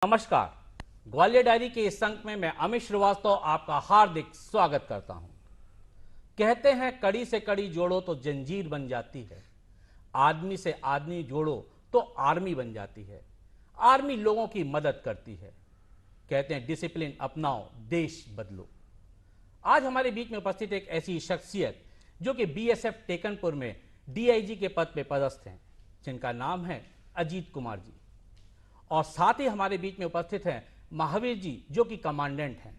नमस्कार। ग्वालियर डायरी के इस अंक में मैं अमित श्रीवास्तव आपका हार्दिक स्वागत करता हूं। कहते हैं कड़ी से कड़ी जोड़ो तो जंजीर बन जाती है, आदमी से आदमी जोड़ो तो आर्मी बन जाती है, आर्मी लोगों की मदद करती है। कहते हैं डिसिप्लिन अपनाओ देश बदलो। आज हमारे बीच में उपस्थित एक ऐसी शख्सियत जो कि बीएसएफ टेकनपुर में डीआईजी के पद पर पदस्थ हैं, जिनका नाम है अजीत कुमार जी। और साथ ही हमारे बीच में उपस्थित हैं महावीर जी जो कि कमांडेंट हैं।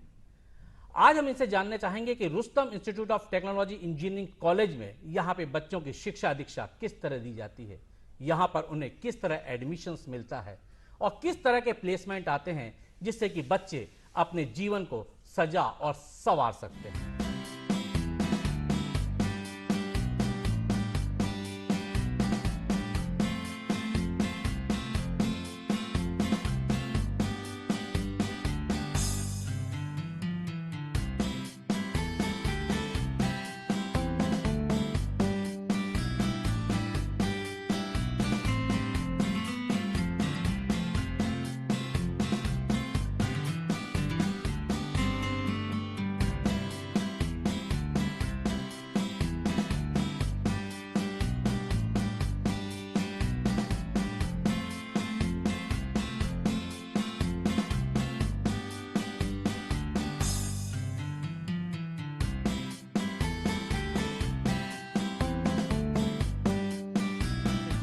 आज हम इनसे जानने चाहेंगे कि Rustam institute of technology engineering college में यहाँ पे बच्चों की शिक्षा दीक्षा किस तरह दी जाती है, यहाँ पर उन्हें किस तरह एडमिशन्स मिलता है और किस तरह के प्लेसमेंट आते हैं जिससे कि बच्चे अपने जीवन को सजा और संवार सकते हैं।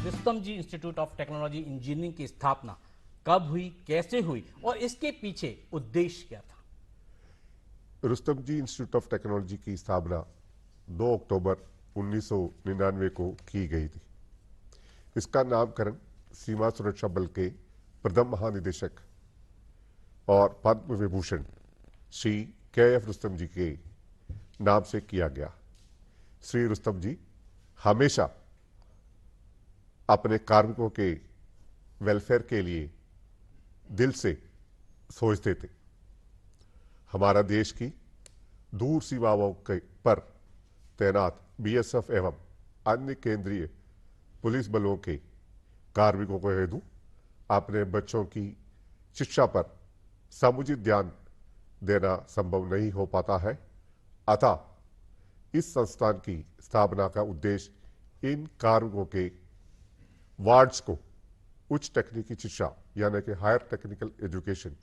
रुस्तम जी इंस्टीट्यूट ऑफ टेक्नोलॉजी इंजीनियरिंग की स्थापना कब हुई, कैसे हुई और इसके पीछे उद्देश्य क्या था? रुस्तम जी इंस्टीट्यूट ऑफ टेक्नोलॉजी की स्थापना 2 अक्टूबर 1999 को की गई थी। इसका नामकरण सीमा सुरक्षा बल के प्रथम महानिदेशक और पद्म विभूषण श्री के.एफ. रुस्तम जी के नाम से किया गया। श्री रुस्तम जी हमेशा अपने कार्मिकों के वेलफेयर के लिए दिल से सोचते थे। हमारा देश की दूर सीमाओं के पर तैनात बीएसएफ एवं अन्य केंद्रीय पुलिस बलों के कार्मिकों को हेतु अपने बच्चों की शिक्षा पर समुचित ध्यान देना संभव नहीं हो पाता है। अतः इस संस्थान की स्थापना का उद्देश्य इन कार्मिकों के वार्ड्स को उच्च तकनीकी शिक्षा यानी कि हायर टेक्निकल एजुकेशन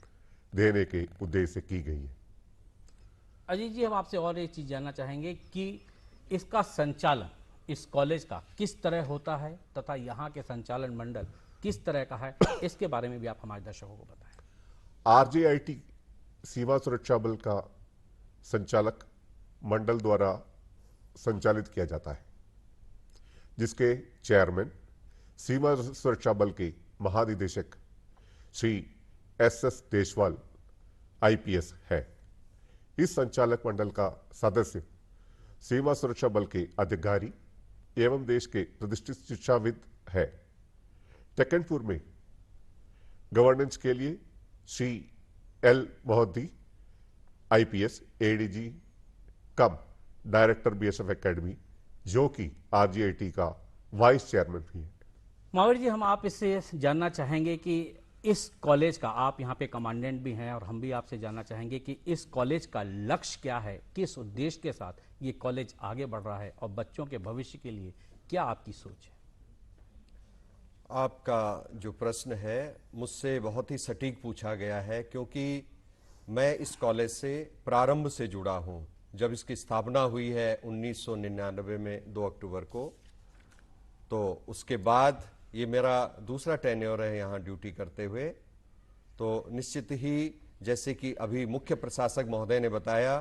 देने के उद्देश्य से की गई है। अजीत जी, हम आपसे और एक चीज जानना चाहेंगे कि इसका संचालन इस कॉलेज का किस तरह होता है तथा यहाँ के संचालन मंडल किस तरह का है, इसके बारे में भी आप हमारे दर्शकों को बताएं। आरजेआईटी सीमा सुरक्षा बल का संचालक मंडल द्वारा संचालित किया जाता है, जिसके चेयरमैन सीमा सुरक्षा बल के महानिदेशक श्री एस देशवाल आईपीएस है। इस संचालक मंडल का सदस्य सीमा सुरक्षा बल के अधिकारी एवं देश के प्रतिष्ठित शिक्षाविद है। टेकनपुर में गवर्नेंस के लिए श्री एल मोहद्दी आईपीएस एडीजी कम डायरेक्टर बीएसएफ एकेडमी, जो कि आरजीआईटी का वाइस चेयरमैन भी है। महावीर जी, हम आप इससे जानना चाहेंगे कि इस कॉलेज का, आप यहाँ पे कमांडेंट भी हैं और हम भी आपसे जानना चाहेंगे कि इस कॉलेज का लक्ष्य क्या है, किस उद्देश्य के साथ ये कॉलेज आगे बढ़ रहा है और बच्चों के भविष्य के लिए क्या आपकी सोच है? आपका जो प्रश्न है मुझसे बहुत ही सटीक पूछा गया है, क्योंकि मैं इस कॉलेज से प्रारंभ से जुड़ा हूं। जब इसकी स्थापना हुई है 1999 में 2 अक्टूबर को, तो उसके बाद ये मेरा दूसरा टेन्योर है यहाँ ड्यूटी करते हुए। तो निश्चित ही जैसे कि अभी मुख्य प्रशासक महोदय ने बताया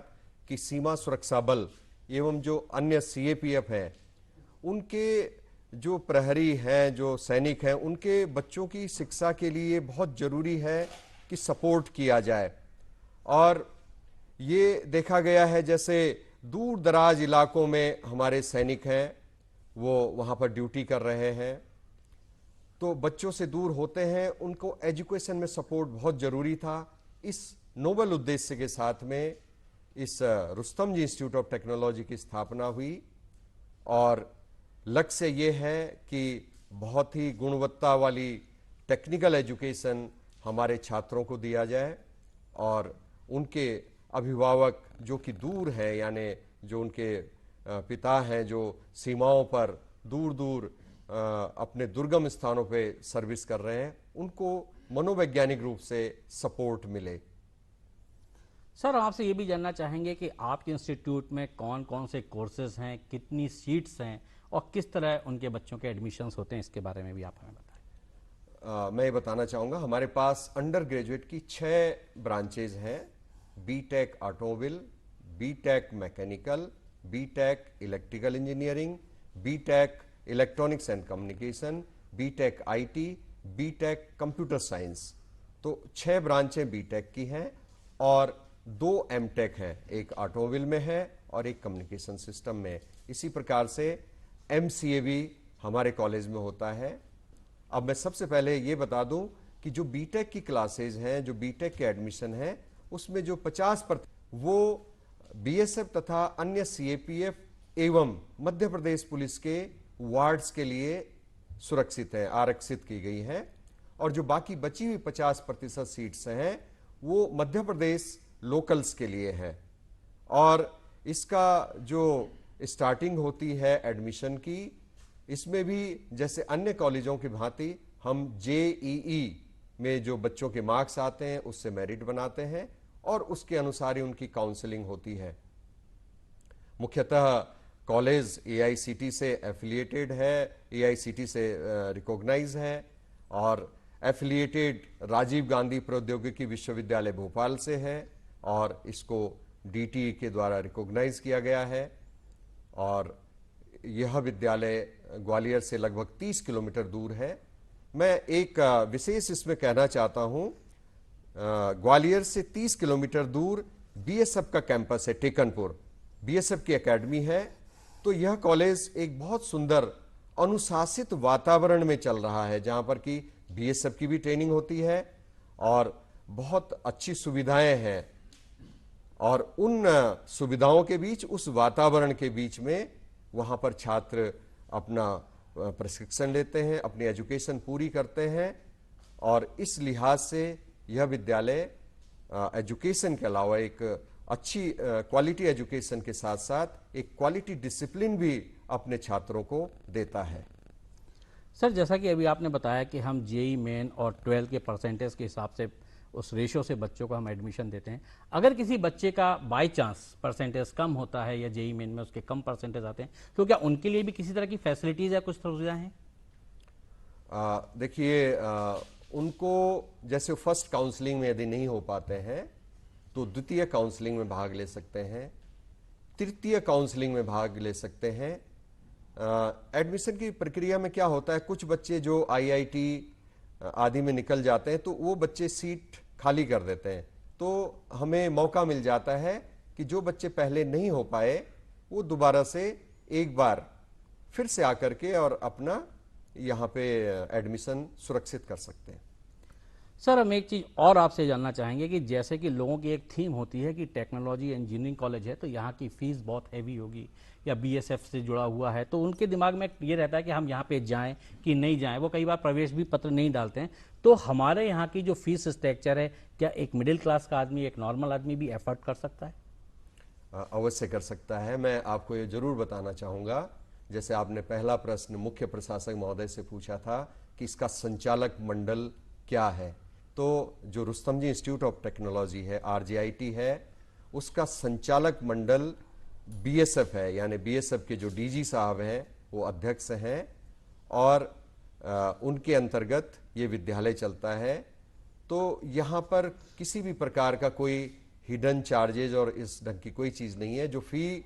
कि सीमा सुरक्षा बल एवं जो अन्य सीएपीएफ है, उनके जो प्रहरी हैं, जो सैनिक हैं, उनके बच्चों की शिक्षा के लिए बहुत जरूरी है कि सपोर्ट किया जाए। और ये देखा गया है जैसे दूर दराज इलाकों में हमारे सैनिक हैं, वो वहाँ पर ड्यूटी कर रहे हैं, तो बच्चों से दूर होते हैं, उनको एजुकेशन में सपोर्ट बहुत जरूरी था। इस नोबल उद्देश्य के साथ में इस रुस्तम जी इंस्टीट्यूट ऑफ टेक्नोलॉजी की स्थापना हुई और लक्ष्य ये है कि बहुत ही गुणवत्ता वाली टेक्निकल एजुकेशन हमारे छात्रों को दिया जाए और उनके अभिभावक जो कि दूर हैं, यानी जो उनके पिता हैं जो सीमाओं पर दूर दूर अपने दुर्गम स्थानों पे सर्विस कर रहे हैं, उनको मनोवैज्ञानिक रूप से सपोर्ट मिले। सर, आपसे ये भी जानना चाहेंगे कि आपके इंस्टीट्यूट में कौन कौन से कोर्सेज हैं, कितनी सीट्स हैं और किस तरह उनके बच्चों के एडमिशन्स होते हैं, इसके बारे में भी आप हमें बताएं। मैं ये बताना चाहूँगा, हमारे पास अंडर ग्रेजुएट की 6 ब्रांचेज हैं। BTech automobile, BTech mechanical, BTech electrical engineering, BTech electronics and communication, BTech IT, BTech computer science. तो 6 ब्रांचें बीटेक की हैं और 2 एमटेक हैं, एक ऑटोमोबाइल में है और एक कम्युनिकेशन सिस्टम में। इसी प्रकार से एमसीए भी हमारे कॉलेज में होता है। अब मैं सबसे पहले ये बता दूं कि जो बीटेक की क्लासेज हैं, जो बीटेक के एडमिशन हैं, उसमें जो 50% वो बीएसएफ तथा अन्य सीएपीएफ एवं मध्य प्रदेश पुलिस के वार्ड्स के लिए सुरक्षित है, आरक्षित की गई है। और जो बाकी बची हुई 50% सीट्स हैं वो मध्य प्रदेश लोकल्स के लिए है। और इसका जो स्टार्टिंग होती है एडमिशन की, इसमें भी जैसे अन्य कॉलेजों की भांति हम जेईई में जो बच्चों के मार्क्स आते हैं उससे मेरिट बनाते हैं और उसके अनुसार ही उनकी काउंसलिंग होती है। मुख्यतः कॉलेज एआईसीटी से एफिलिएटेड है, एआईसीटी से रिकॉग्नाइज है और एफिलिएटेड राजीव गांधी प्रौद्योगिकी विश्वविद्यालय भोपाल से है और इसको डीटी के द्वारा रिकॉग्नाइज किया गया है। और यह विद्यालय ग्वालियर से लगभग 30 किलोमीटर दूर है। मैं एक विशेष इसमें कहना चाहता हूं, ग्वालियर से 30 किलोमीटर दूर बीएसएफ का कैंपस है, टेकनपुर बीएसएफ की एकेडमी है। तो यह कॉलेज एक बहुत सुंदर अनुशासित वातावरण में चल रहा है, जहां पर कि बीएसएफ की भी ट्रेनिंग होती है और बहुत अच्छी सुविधाएं हैं। और उन सुविधाओं के बीच, उस वातावरण के बीच में वहां पर छात्र अपना प्रशिक्षण लेते हैं, अपनी एजुकेशन पूरी करते हैं। और इस लिहाज से यह विद्यालय एजुकेशन के अलावा एक अच्छी क्वालिटी एजुकेशन के साथ साथ एक क्वालिटी डिसिप्लिन भी अपने छात्रों को देता है। सर, जैसा कि अभी आपने बताया कि हम जेई मेन और 12 के परसेंटेज के हिसाब से उस रेशो से बच्चों को हम एडमिशन देते हैं। अगर किसी बच्चे का बाय चांस परसेंटेज कम होता है या जेई मेन में उसके कम परसेंटेज आते हैं, तो क्या उनके लिए भी किसी तरह की फैसिलिटीज या कुछ सुविधाएं हैं? देखिए, उनको जैसे फर्स्ट काउंसलिंग में यदि नहीं हो पाते हैं तो द्वितीय काउंसलिंग में भाग ले सकते हैं, तृतीय काउंसलिंग में भाग ले सकते हैं। एडमिशन की प्रक्रिया में क्या होता है, कुछ बच्चे जो आईआईटी आदि में निकल जाते हैं तो वो बच्चे सीट खाली कर देते हैं। तो हमें मौका मिल जाता है कि जो बच्चे पहले नहीं हो पाए वो दोबारा से एक बार फिर से आकर के और अपना यहाँ पे एडमिशन सुरक्षित कर सकते हैं। सर, हम एक चीज़ और आपसे जानना चाहेंगे कि जैसे कि लोगों की एक थीम होती है कि टेक्नोलॉजी इंजीनियरिंग कॉलेज है तो यहाँ की फीस बहुत हैवी होगी या बीएसएफ से जुड़ा हुआ है, तो उनके दिमाग में ये रहता है कि हम यहाँ पे जाएं कि नहीं जाएं। वो कई बार प्रवेश भी पत्र नहीं डालते हैं। तो हमारे यहाँ की जो फीस स्ट्रक्चर है, क्या एक मिडिल क्लास का आदमी, एक नॉर्मल आदमी भी एफर्ट कर सकता है? अवश्य कर सकता है। मैं आपको ये जरूर बताना चाहूँगा, जैसे आपने पहला प्रश्न मुख्य प्रशासक महोदय से पूछा था कि इसका संचालक मंडल क्या है, तो जो रुस्तम जी इंस्टीट्यूट ऑफ टेक्नोलॉजी है, आरजीआईटी है, उसका संचालक मंडल बीएसएफ है, यानी बीएसएफ के जो डीजी साहब हैं वो अध्यक्ष हैं और उनके अंतर्गत ये विद्यालय चलता है। तो यहाँ पर किसी भी प्रकार का कोई हिडन चार्जेज और इस ढंग की कोई चीज़ नहीं है। जो फी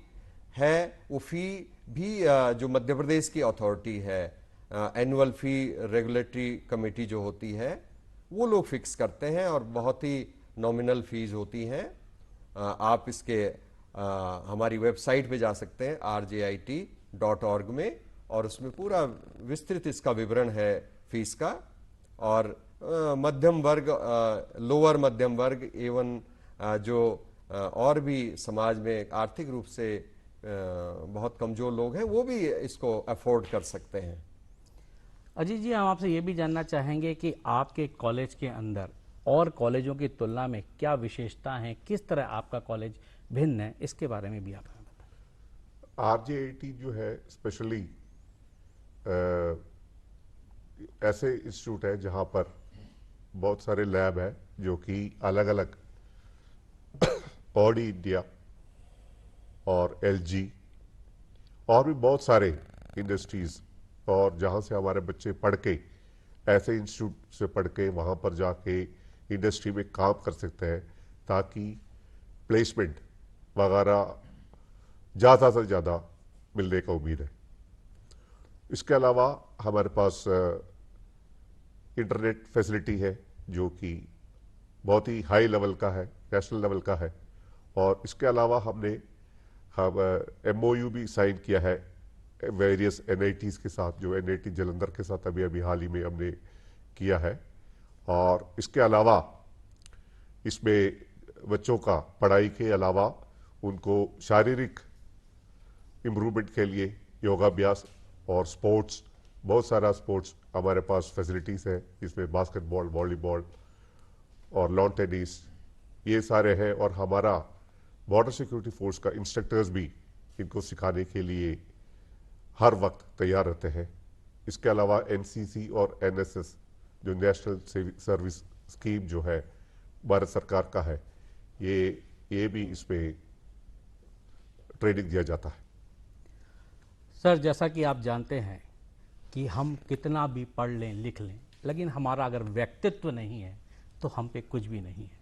है वो फी भी जो मध्य प्रदेश की अथॉरिटी है, एनुअल फी रेगुलेटरी कमेटी जो होती है, वो लोग फिक्स करते हैं और बहुत ही नॉमिनल फीस होती हैं। आप इसके हमारी वेबसाइट पे जा सकते हैं rjit.org में, और उसमें पूरा विस्तृत इसका विवरण है फीस का। और मध्यम वर्ग, लोअर मध्यम वर्ग एवं जो और भी समाज में आर्थिक रूप से बहुत कमजोर लोग हैं वो भी इसको अफोर्ड कर सकते हैं। अजीत जी, हम आपसे ये भी जानना चाहेंगे कि आपके कॉलेज के अंदर और कॉलेजों की तुलना में क्या विशेषता हैं, किस तरह आपका कॉलेज भिन्न है, इसके बारे में भी आप हमें बताएं। आरजेआईटी जो है स्पेशली ऐसे इंस्टीट्यूट है जहां पर बहुत सारे लैब है जो कि अलग अलग ऑडी इंडिया और एलजी और भी बहुत सारे इंडस्ट्रीज, और जहां से हमारे बच्चे पढ़ के ऐसे इंस्टीट्यूट से पढ़ के वहां पर जाके इंडस्ट्री में काम कर सकते हैं, ताकि प्लेसमेंट वगैरह ज़्यादा से ज़्यादा मिलने का उम्मीद है। इसके अलावा हमारे पास इंटरनेट फैसिलिटी है जो कि बहुत ही हाई लेवल का है, नेशनल लेवल का है। और इसके अलावा हम एमओयू भी साइन किया है वेरियस एनआईटीज़ के साथ, जो एनआईटी जलंधर के साथ अभी अभी हाल ही में हमने किया है। और इसके अलावा इसमें बच्चों का पढ़ाई के अलावा उनको शारीरिक इम्प्रूवमेंट के लिए योगाभ्यास और स्पोर्ट्स, बहुत सारा स्पोर्ट्स हमारे पास फैसिलिटीज़ है, इसमें बास्केटबॉल, वॉलीबॉल और लॉन टेनिस, ये सारे हैं। और हमारा बॉर्डर सिक्योरिटी फोर्स का इंस्ट्रक्टर्स भी इनको सिखाने के लिए हर वक्त तैयार रहते हैं। इसके अलावा एनसीसी और एनएसएस जो नेशनल सर्विस स्कीम जो है भारत सरकार का है, ये भी इसमें ट्रेनिंग दिया जाता है। सर, जैसा कि आप जानते हैं कि हम कितना भी पढ़ लें लिख लें, लेकिन हमारा अगर व्यक्तित्व नहीं है तो हम पे कुछ भी नहीं है।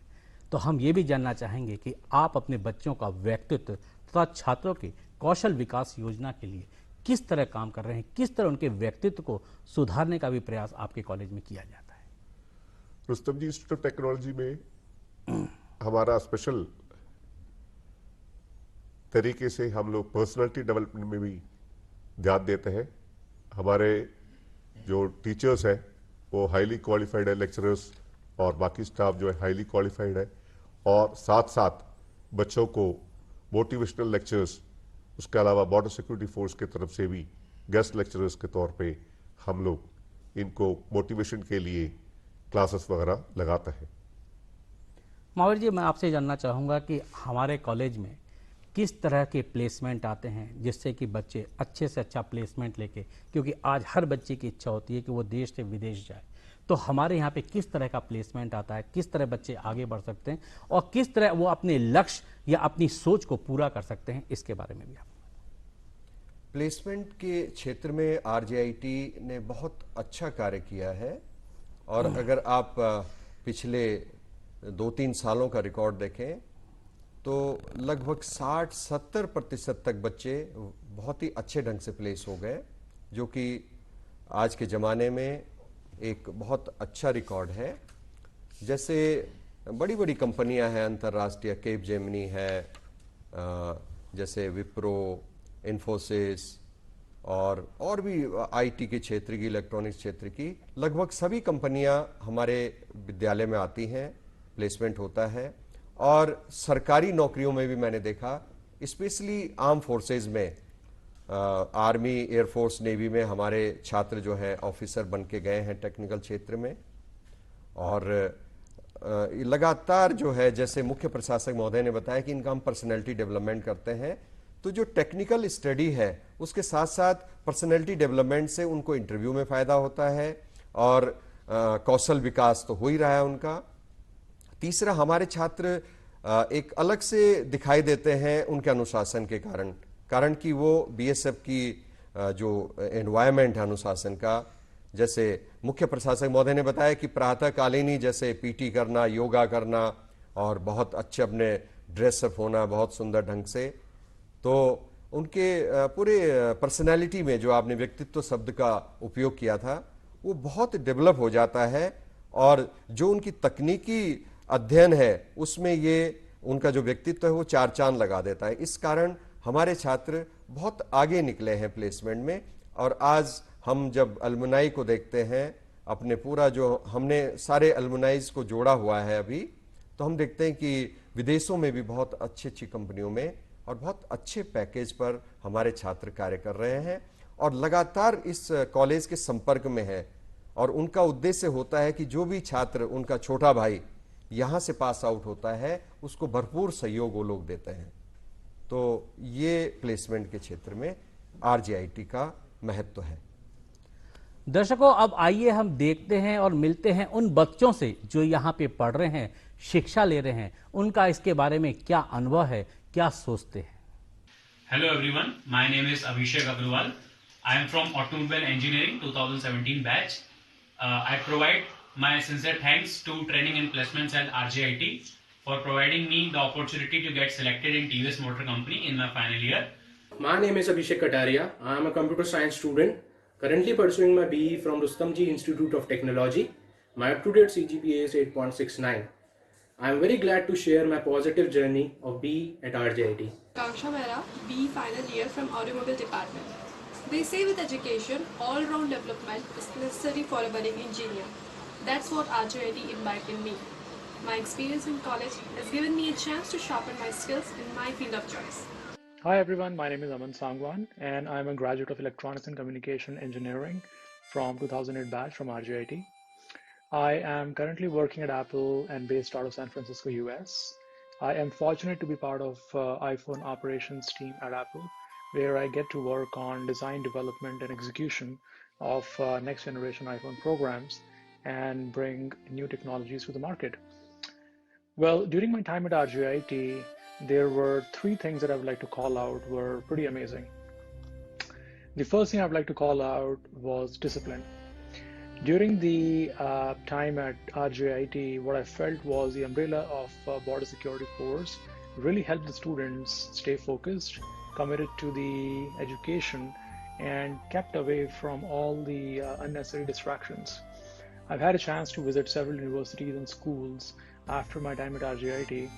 तो हम ये भी जानना चाहेंगे कि आप अपने बच्चों का व्यक्तित्व तथा छात्रों के कौशल विकास योजना के लिए किस तरह काम कर रहे हैं, किस तरह उनके व्यक्तित्व को सुधारने का भी प्रयास आपके कॉलेज में किया जाता है। रुस्तम जी इंस्टीट्यूट ऑफ टेक्नोलॉजी में हमारा स्पेशल तरीके से हम लोग पर्सनालिटी डेवलपमेंट में भी ध्यान देते हैं। हमारे जो टीचर्स हैं वो हाईली क्वालिफाइड है, लेक्चरर्स और बाकी स्टाफ जो है हाईली क्वालिफाइड है। और साथ साथ बच्चों को मोटिवेशनल लेक्चर्स, उसके अलावा बॉर्डर सिक्योरिटी फोर्स की तरफ से भी गेस्ट लेक्चरर्स के तौर पे हम लोग इनको मोटिवेशन के लिए क्लासेस वगैरह लगाते हैं। महावीर जी, मैं आपसे जानना चाहूँगा कि हमारे कॉलेज में किस तरह के प्लेसमेंट आते हैं जिससे कि बच्चे अच्छे से अच्छा प्लेसमेंट लेके, क्योंकि आज हर बच्चे की इच्छा होती है कि वो देश से विदेश जाए, तो हमारे यहाँ पे किस तरह का प्लेसमेंट आता है, किस तरह बच्चे आगे बढ़ सकते हैं और किस तरह वो अपने लक्ष्य या अपनी सोच को पूरा कर सकते हैं, इसके बारे में भी आप। प्लेसमेंट के क्षेत्र में आरजेआईटी ने बहुत अच्छा कार्य किया है। और अगर आप पिछले 2-3 सालों का रिकॉर्ड देखें तो लगभग 60-70% तक बच्चे बहुत ही अच्छे ढंग से प्लेस हो गए, जो कि आज के ज़माने में एक बहुत अच्छा रिकॉर्ड है। जैसे बड़ी बड़ी कंपनियां हैं अंतर्राष्ट्रीय, केप जेमिनी है, जैसे विप्रो, इन्फोसिस और भी आईटी के क्षेत्र की, इलेक्ट्रॉनिक्स क्षेत्र की लगभग सभी कंपनियां हमारे विद्यालय में आती हैं, प्लेसमेंट होता है। और सरकारी नौकरियों में भी मैंने देखा, स्पेशली आर्म फोर्सेज में, आर्मी, एयरफोर्स, नेवी में हमारे छात्र जो हैं ऑफिसर बन के गए हैं टेक्निकल क्षेत्र में। और लगातार जो है, जैसे मुख्य प्रशासक महोदय ने बताया कि इनका हम पर्सनैलिटी डेवलपमेंट करते हैं, तो जो टेक्निकल स्टडी है उसके साथ साथ पर्सनैलिटी डेवलपमेंट से उनको इंटरव्यू में फायदा होता है और कौशल विकास तो हो ही रहा है उनका। तीसरा, हमारे छात्र एक अलग से दिखाई देते हैं उनके अनुशासन के कारण कि वो बीएसएफ की जो एनवायरनमेंट है अनुशासन का, जैसे मुख्य प्रशासक महोदय ने बताया कि प्रातःकालीन ही जैसे पीटी करना, योगा करना और बहुत अच्छे अपने ड्रेसअप होना बहुत सुंदर ढंग से, तो उनके पूरे पर्सनैलिटी में जो आपने व्यक्तित्व शब्द का उपयोग किया था वो बहुत डेवलप हो जाता है। और जो उनकी तकनीकी अध्ययन है उसमें ये उनका जो व्यक्तित्व है वो 4 चांद लगा देता है। इस कारण हमारे छात्र बहुत आगे निकले हैं प्लेसमेंट में। और आज हम जब अलमुनाई को देखते हैं, अपने पूरा जो हमने सारे अलमुनाइज को जोड़ा हुआ है अभी, तो हम देखते हैं कि विदेशों में भी बहुत अच्छी अच्छी कंपनियों में और बहुत अच्छे पैकेज पर हमारे छात्र कार्य कर रहे हैं और लगातार इस कॉलेज के संपर्क में है। और उनका उद्देश्य होता है कि जो भी छात्र, उनका छोटा भाई यहाँ से पास आउट होता है, उसको भरपूर सहयोग वो लोग देते हैं। तो ये प्लेसमेंट के क्षेत्र में RJIT का महत्व है। दर्शकों, अब आइए हम देखते हैं और मिलते हैं उन बच्चों से जो यहाँ पे पढ़ रहे हैं, शिक्षा ले रहे हैं, उनका इसके बारे में क्या अनुभव है, क्या सोचते हैं। Hello everyone, my name is Abhishek Agrawal. I am from Automobile Engineering 2017 batch. I provide my sincere thanks to Training and Placements at RJIT for providing me the opportunity to get selected in TVS Motor Company in my final year. My name is Abhishek Kataria. I am a computer science student, currently pursuing my BE from Rustomjee Institute of Technology. My up-to-date CGPA is 8.69. I am very glad to share my positive journey of BE at RJIT. Kangsha Mehra, BE final year from Automobile Department. They say with education, all-round development is necessary for a budding engineer. That's what RJIT imbibed in me. My experience in college has given me a chance to sharpen my skills in my field of choice. Hi everyone, my name is Aman Sangwan and I'm a graduate of Electronics and Communication Engineering from 2008 batch from RJIT. I am currently working at Apple and based out of San Francisco, US. I am fortunate to be part of iPhone operations team at Apple, where I get to work on design, development, and execution of next generation iPhone programs and bring new technologies to the market. Well, during my time at RJIT, there were three things that I would like to call out were pretty amazing. The first thing I would like to call out was discipline. During the time at RJIT, what I felt was the umbrella of Border Security Force really helped the students stay focused, committed to the education, and kept away from all the unnecessary distractions. I've had a chance to visit several universities and schools after my time at RJIT,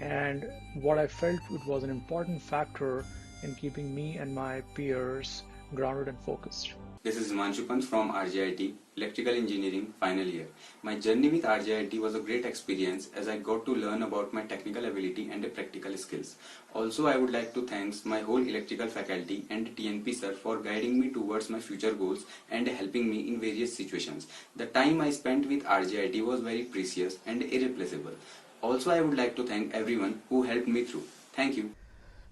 and what I felt it was an important factor in keeping me and my peers grounded and focused. This is Himanshu Pant from RJIT, Electrical Engineering final year. My journey with RJIT was a great experience as I got to learn about my technical ability and practical skills. Also, I would like to thank my whole electrical faculty and TNP sir for guiding me towards my future goals and helping me in various situations. The time I spent with RJIT was very precious and irreplaceable. Also, I would like to thank everyone who helped me through. Thank you.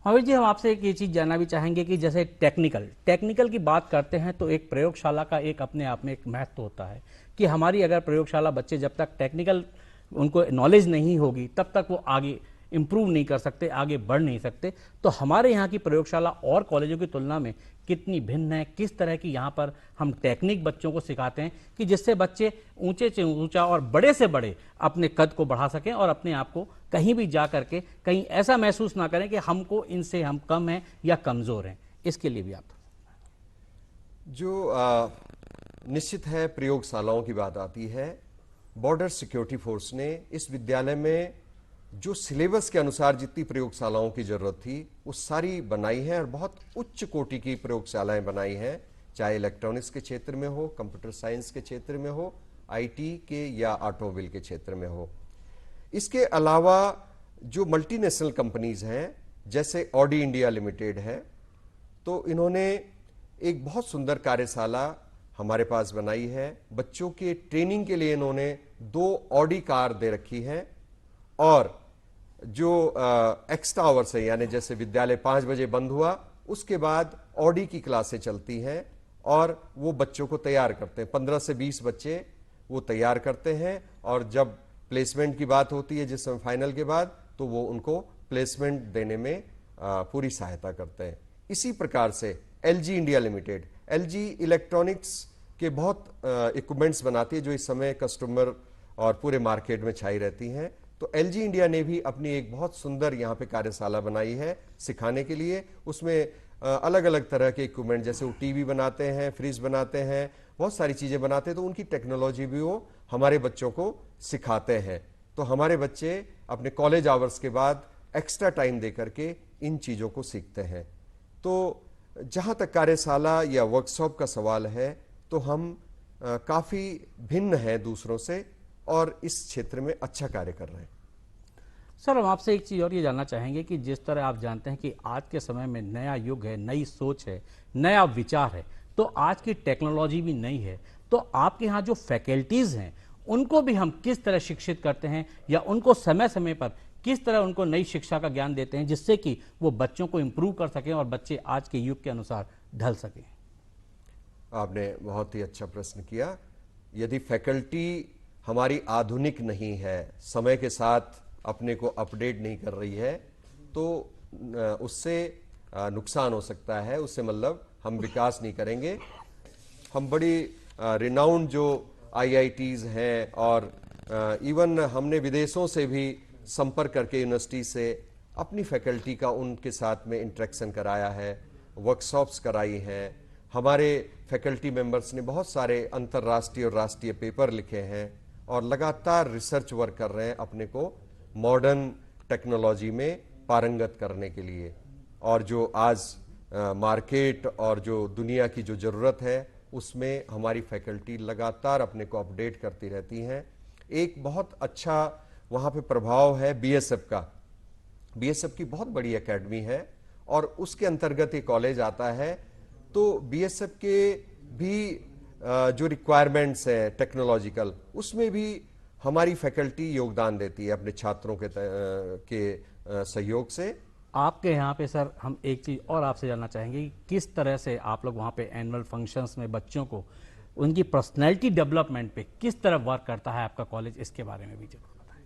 Mahavir ji, हम आपसे एक ये चीज़ जानना भी चाहेंगे कि जैसे technical की बात करते हैं तो एक प्रयोगशाला का एक अपने आप में एक महत्व होता है कि हमारी अगर प्रयोगशाला बच्चे जब तक टेक्निकल उनको नॉलेज नहीं होगी तब तक वो आगे इम्प्रूव नहीं कर सकते, आगे बढ़ नहीं सकते। तो हमारे यहाँ की प्रयोगशाला और कॉलेजों की तुलना में कितनी भिन्न है, किस तरह की यहाँ पर हम टेक्निक बच्चों को सिखाते हैं कि जिससे बच्चे ऊंचे से ऊंचा और बड़े से बड़े अपने कद को बढ़ा सकें और अपने आप को कहीं भी जा करके कहीं ऐसा महसूस ना करें कि हमको इनसे हम कम हैं या कमज़ोर हैं। इसके लिए भी आप जो निश्चित है प्रयोगशालाओं की बात आती है, बॉर्डर सिक्योरिटी फोर्स ने इस विद्यालय में जो सिलेबस के अनुसार जितनी प्रयोगशालाओं की जरूरत थी वो सारी बनाई है और बहुत उच्च कोटि की प्रयोगशालाएं बनाई हैं, चाहे इलेक्ट्रॉनिक्स के क्षेत्र में हो, कंप्यूटर साइंस के क्षेत्र में हो, आईटी के या ऑटोमोबाइल के क्षेत्र में हो। इसके अलावा जो मल्टीनेशनल कंपनीज हैं जैसे ऑडी इंडिया लिमिटेड है, तो इन्होंने एक बहुत सुंदर कार्यशाला हमारे पास बनाई है। बच्चों के ट्रेनिंग के लिए इन्होंने 2 ऑडी कार दे रखी है और जो एक्स्ट्रा आवर्स है, यानी जैसे विद्यालय 5 बजे बंद हुआ उसके बाद ऑडी की क्लासें चलती हैं और वो बच्चों को तैयार करते हैं। 15 से 20 बच्चे वो तैयार करते हैं और जब प्लेसमेंट की बात होती है जिस समय फाइनल के बाद, तो वो उनको प्लेसमेंट देने में पूरी सहायता करते हैं। इसी प्रकार से LG India limited, LG electronics के बहुत इक्विपमेंट्स बनाती है जो इस समय कस्टमर और पूरे मार्केट में छाई रहती हैं। तो एलजी इंडिया ने भी अपनी एक बहुत सुंदर यहाँ पे कार्यशाला बनाई है सिखाने के लिए। उसमें अलग अलग तरह के इक्विपमेंट, जैसे वो टीवी बनाते हैं, फ्रिज बनाते हैं, बहुत सारी चीजें बनाते हैं, तो उनकी टेक्नोलॉजी भी वो हमारे बच्चों को सिखाते हैं। तो हमारे बच्चे अपने कॉलेज आवर्स के बाद एक्स्ट्रा टाइम दे करके इन चीजों को सीखते हैं। तो जहां तक कार्यशाला या वर्कशॉप का सवाल है, तो हम काफी भिन्न हैं दूसरों से और इस क्षेत्र में अच्छा कार्य कर रहे हैं। सर, हम आपसे एक चीज़ और ये जानना चाहेंगे कि जिस तरह आप जानते हैं कि आज के समय में नया युग है, नई सोच है, नया विचार है, तो आज की टेक्नोलॉजी भी नई है। तो आपके यहाँ जो फैकल्टीज हैं उनको भी हम किस तरह शिक्षित करते हैं या उनको समय समय पर किस तरह उनको नई शिक्षा का ज्ञान देते हैं जिससे कि वो बच्चों को इम्प्रूव कर सकें और बच्चे आज के युग के अनुसार ढल सकें? आपने बहुत ही अच्छा प्रश्न किया। यदि फैकल्टी हमारी आधुनिक नहीं है, समय के साथ अपने को अपडेट नहीं कर रही है, तो उससे नुकसान हो सकता है। उससे मतलब हम विकास नहीं करेंगे। हम बड़ी रिनाउंड जो IITs हैं और इवन हमने विदेशों से भी संपर्क करके यूनिवर्सिटी से अपनी फैकल्टी का उनके साथ में इंटरेक्शन कराया है, वर्कशॉप्स कराई हैं। हमारे फैकल्टी मेंबर्स ने बहुत सारे अंतर्राष्ट्रीय और राष्ट्रीय पेपर लिखे हैं और लगातार रिसर्च वर्क कर रहे हैं अपने को मॉडर्न टेक्नोलॉजी में पारंगत करने के लिए। और जो आज मार्केट और जो दुनिया की जो ज़रूरत है उसमें हमारी फैकल्टी लगातार अपने को अपडेट करती रहती हैं। एक बहुत अच्छा वहाँ पे प्रभाव है BSF का। BSF की बहुत बड़ी एकेडमी है और उसके अंतर्गत ये कॉलेज आता है। तो BSF के भी जो रिक्वायरमेंट्स है टेक्नोलॉजिकल, उसमें भी हमारी फैकल्टी योगदान देती है अपने छात्रों के सहयोग से। आपके यहाँ पे सर हम एक चीज़ और आपसे जानना चाहेंगे कि किस तरह से आप लोग वहाँ पे एनुअल फंक्शंस में बच्चों को उनकी पर्सनैलिटी डेवलपमेंट पे किस तरह वर्क करता है आपका कॉलेज, इसके बारे में भी जरूर बताएं।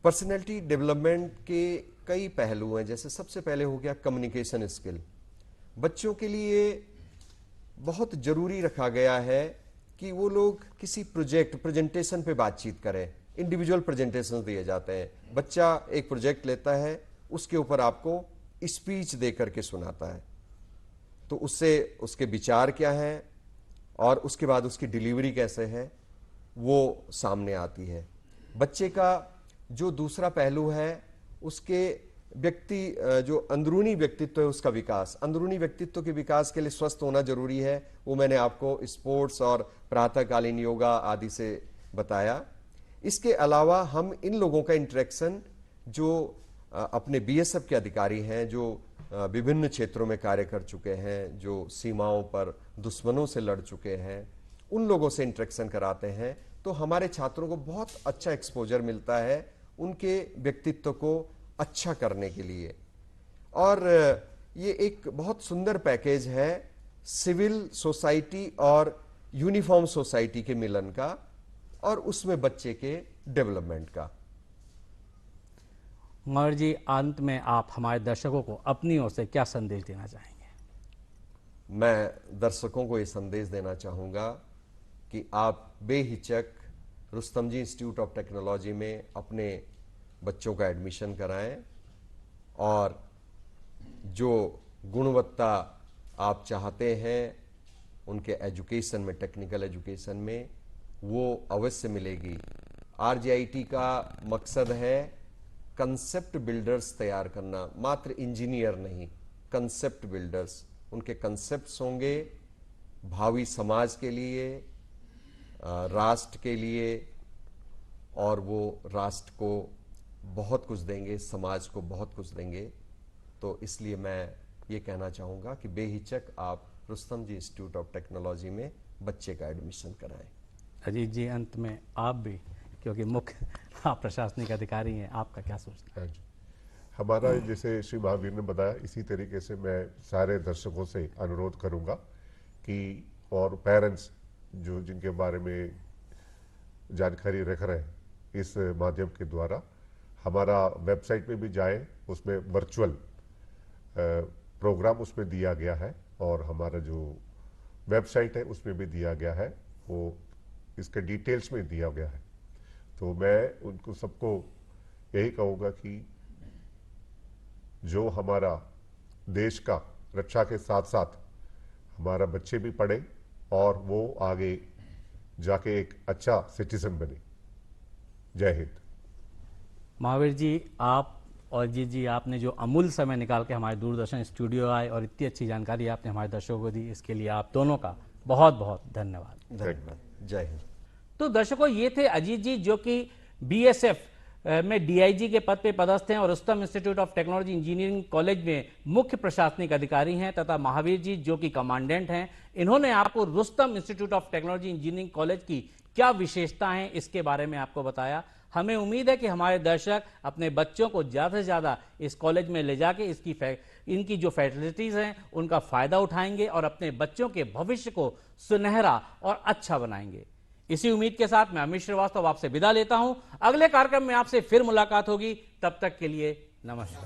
पर्सनैलिटी डेवलपमेंट के कई पहलू हैं। जैसे सबसे पहले हो गया कम्युनिकेशन स्किल। बच्चों के लिए बहुत जरूरी रखा गया है कि वो लोग किसी प्रेजेंटेशन पे बातचीत करें। इंडिविजुअल प्रेजेंटेशन दिए जाते हैं। बच्चा एक प्रोजेक्ट लेता है, उसके ऊपर आपको स्पीच दे करके सुनाता है, तो उससे उसके विचार क्या हैं और उसके बाद उसकी डिलीवरी कैसे है वो सामने आती है। बच्चे का जो दूसरा पहलू है उसके जो अंदरूनी व्यक्तित्व है उसका विकास। अंदरूनी व्यक्तित्व के विकास के लिए स्वस्थ होना जरूरी है। वो मैंने आपको स्पोर्ट्स और प्रातःकालीन योगा आदि से बताया। इसके अलावा हम इन लोगों का इंटरेक्शन जो अपने BSF के अधिकारी हैं, जो विभिन्न क्षेत्रों में कार्य कर चुके हैं, जो सीमाओं पर दुश्मनों से लड़ चुके हैं, उन लोगों से इंटरेक्शन कराते हैं। तो हमारे छात्रों को बहुत अच्छा एक्सपोजर मिलता है उनके व्यक्तित्व को अच्छा करने के लिए। और ये एक बहुत सुंदर पैकेज है सिविल सोसाइटी और यूनिफॉर्म सोसाइटी के मिलन का और उसमें बच्चे के डेवलपमेंट का। महावीर जी, अंत में आप हमारे दर्शकों को अपनी ओर से क्या संदेश देना चाहेंगे? मैं दर्शकों को ये संदेश देना चाहूँगा कि आप बेहिचक रुस्तम जी इंस्टीट्यूट ऑफ टेक्नोलॉजी में अपने बच्चों का एडमिशन कराएं और जो गुणवत्ता आप चाहते हैं उनके एजुकेशन में, टेक्निकल एजुकेशन में, वो अवश्य मिलेगी। RJIT का मकसद है कंसेप्ट बिल्डर्स तैयार करना, मात्र इंजीनियर नहीं, कंसेप्ट बिल्डर्स। उनके कंसेप्ट्स होंगे भावी समाज के लिए, राष्ट्र के लिए, और वो राष्ट्र को बहुत कुछ देंगे, समाज को बहुत कुछ देंगे। तो इसलिए मैं ये कहना चाहूँगा कि बेहिचक आप रुस्तम जी इंस्टीट्यूट ऑफ टेक्नोलॉजी में बच्चे का एडमिशन कराएं। अजीत जी, अंत में आप भी, क्योंकि मुख्य आप प्रशासनिक अधिकारी हैं, आपका क्या सोचना है? हमारा जैसे श्री महावीर ने बताया, इसी तरीके से मैं सारे दर्शकों से अनुरोध करूंगा कि और पेरेंट्स जो जिनके बारे में जानकारी रख रहे हैं इस माध्यम के द्वारा, हमारा वेबसाइट पे भी जाएं, उसमें वर्चुअल प्रोग्राम उसमें दिया गया है और हमारा जो वेबसाइट है उसमें भी दिया गया है, वो इसके डिटेल्स में दिया गया है। तो मैं उनको सबको यही कहूँगा कि जो हमारा देश का रक्षा के साथ साथ हमारा बच्चे भी पढ़े और वो आगे जाके एक अच्छा सिटीजन बने। जय हिंद। महावीर जी, आप और अजीत जी, आपने जो अमूल्य समय निकाल के हमारे दूरदर्शन स्टूडियो आए और इतनी अच्छी जानकारी आपने हमारे दर्शकों को दी, इसके लिए आप दोनों का बहुत बहुत धन्यवाद। धन्यवाद। जय हिंद। तो दर्शकों, ये थे अजीत जी जो कि BSF में डीआईजी के पद पे पदस्थ हैं और Rustam institute of technology engineering college में मुख्य प्रशासनिक अधिकारी हैं, तथा महावीर जी जो कि कमांडेंट हैं। इन्होंने आपको Rustam institute of technology engineering college की क्या विशेषता है इसके बारे में आपको बताया। हमें उम्मीद है कि हमारे दर्शक अपने बच्चों को ज़्यादा से ज़्यादा इस कॉलेज में ले जाके इनकी जो फैसिलिटीज़ हैं उनका फ़ायदा उठाएंगे और अपने बच्चों के भविष्य को सुनहरा और अच्छा बनाएंगे। इसी उम्मीद के साथ मैं अमित श्रीवास्तव आपसे विदा लेता हूं। अगले कार्यक्रम में आपसे फिर मुलाकात होगी, तब तक के लिए नमस्कार।